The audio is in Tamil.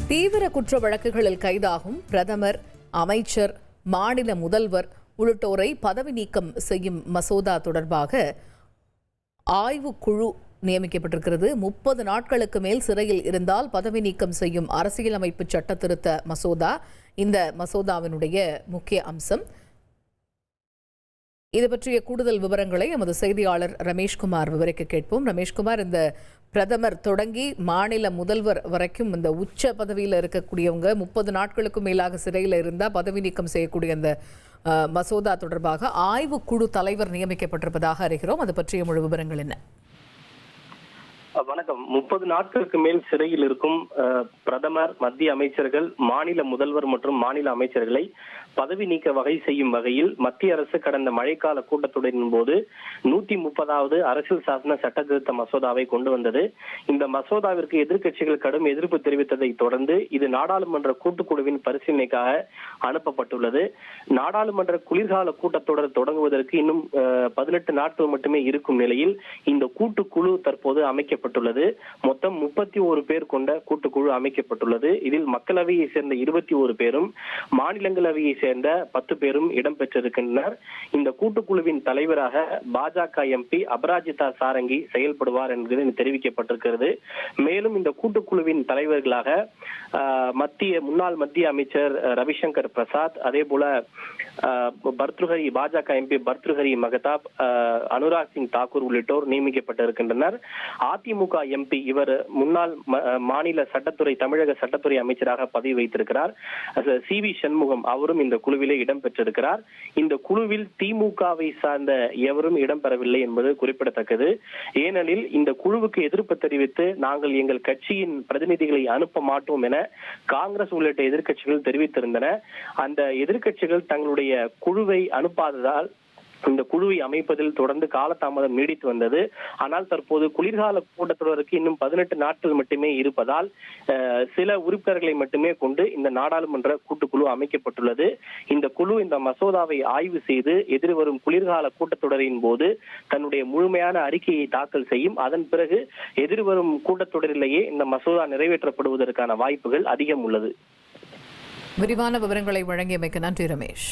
தீவிர குற்ற வழக்குகளில் கைதாகும் பிரதமர், அமைச்சர், மாநில முதல்வர் உள்ளிட்டோரை பதவி நீக்கம் செய்யும் மசோதா தொடர்பாக ஆய்வுக்குழு நியமிக்கப்பட்டிருக்கிறது. 30 நாட்களுக்கு மேல் சிறையில் இருந்தால் பதவி நீக்கம் செய்யும் அரசியலமைப்பு சட்ட திருத்த மசோதா இந்த மசோதாவினுடைய முக்கிய அம்சம். இது பற்றிய கூடுதல் விவரங்களை எமது செய்தியாளர் ரமேஷ்குமார் விவரிக்க கேட்போம். ரமேஷ்குமார், இந்த பிரதமர் தொடங்கி மாநில முதல்வர் வரைக்கும் இந்த உச்ச பதவியில் இருக்கக்கூடியவங்க 30 நாட்களுக்கும் மேலாக சிறையில் இருந்தால் பதவி நீக்கம் செய்யக்கூடிய அந்த மசோதா தொடர்பாக ஆய்வுக்குழு தலைவர் நியமிக்கப்பட்டிருப்பதாக அறிகிறோம். அது பற்றிய முழு விவரங்கள் என்ன? வணக்கம். 30 நாட்களுக்கு மேல் சிறையில் இருக்கும் பிரதமர், மத்திய அமைச்சர்கள், மாநில முதல்வர் மற்றும் மாநில அமைச்சர்களை பதவி நீக்க வகை செய்யும் வகையில் மத்திய அரசு கடந்த மழைக்கால கூட்டத்தொடரின் போது 130வது அரசியல் சாசன சட்ட திருத்த மசோதாவை கொண்டு வந்தது. இந்த மசோதாவிற்கு எதிர்க்கட்சிகள் கடும் எதிர்ப்பு தெரிவித்ததை தொடர்ந்து இது நாடாளுமன்ற கூட்டுக்குழுவின் பரிசீலனைக்காக அனுப்பப்பட்டுள்ளது. நாடாளுமன்ற குளிர்கால கூட்டத்தொடர் தொடங்குவதற்கு இன்னும் 18 நாட்கள் மட்டுமே இருக்கும் நிலையில் இந்த கூட்டுக்குழு தற்போது அமைக்கப்பட்டுள்ளது. மொத்தம் 31 பேர் கொண்ட கூட்டுக்குழு அமைக்கப்பட்டுள்ளது. இதில் மக்களவையை சேர்ந்த 21 பேரும், மாநிலங்களவையை சேர்ந்த 10 பேரும் இடம்பெற்றிருக்கின்றனர். இந்த கூட்டுக்குழுவின் தலைவராக பாஜக எம்பி அபராஜிதா சாரங்கி செயல்படுவார் என்று தெரிவிக்கப்பட்டிருக்கிறது. மேலும் இந்த கூட்டுக்குழுவின் தலைவர்களாக முன்னாள் மத்திய அமைச்சர் ரவிசங்கர் பிரசாத், அதே போல பாஜக எம்பி பர்த்ருஹரி மகதாப், அனுராக் சிங் தாக்கூர் உள்ளிட்டோர் நியமிக்கப்பட்டிருக்கின்றனர். அதிமுக எம்பி இவர் முன்னாள் மாநில சட்டத்துறை, தமிழக சட்டத்துறை அமைச்சராக பதவி வைத்திருக்கிறார். சி.வி. சண்முகம் அவரும் இந்த குழுவிலே இடம்பெற்றிருக்கிறார். இந்த குழுவில் திமுகவை சார்ந்த எவரும் இடம்பெறவில்லை என்பது குறிப்பிடத்தக்கது. ஏனெனில் இந்த குழுவுக்கு எதிர்ப்பு தெரிவித்து நாங்கள் எங்கள் கட்சியின் பிரதிநிதிகளை அனுப்ப மாட்டோம் என காங்கிரஸ் உள்ளிட்ட எதிர்க்கட்சிகள் தெரிவித்திருந்தன. அந்த எதிர்க்கட்சிகள் தங்களுடைய குழுவை அனுப்பாததால் இந்த குழுவை அமைப்பதில் தொடர்ந்து காலதாமதம் நீடித்து வந்தது. ஆனால் தற்போது குளிர்கால கூட்டத்தொடருக்கு இன்னும் 18 நாட்கள் மட்டுமே இருப்பதால் சில உறுப்பினர்களை மட்டுமே கொண்டு இந்த நாடாளுமன்ற கூட்டுக்குழு அமைக்கப்பட்டுள்ளது. இந்த குழு இந்த மசோதாவை ஆய்வு செய்து எதிர்வரும் குளிர்கால கூட்டத்தொடரின் போது தன்னுடைய முழுமையான அறிக்கையை தாக்கல் செய்யும். அதன் பிறகு எதிர்வரும் கூட்டத்தொடரிலேயே இந்த மசோதா நிறைவேற்றப்படுவதற்கான வாய்ப்புகள் அதிகம் உள்ளது. விரிவான விவரங்களை வழங்கியமைக்கு நன்றி ரமேஷ்.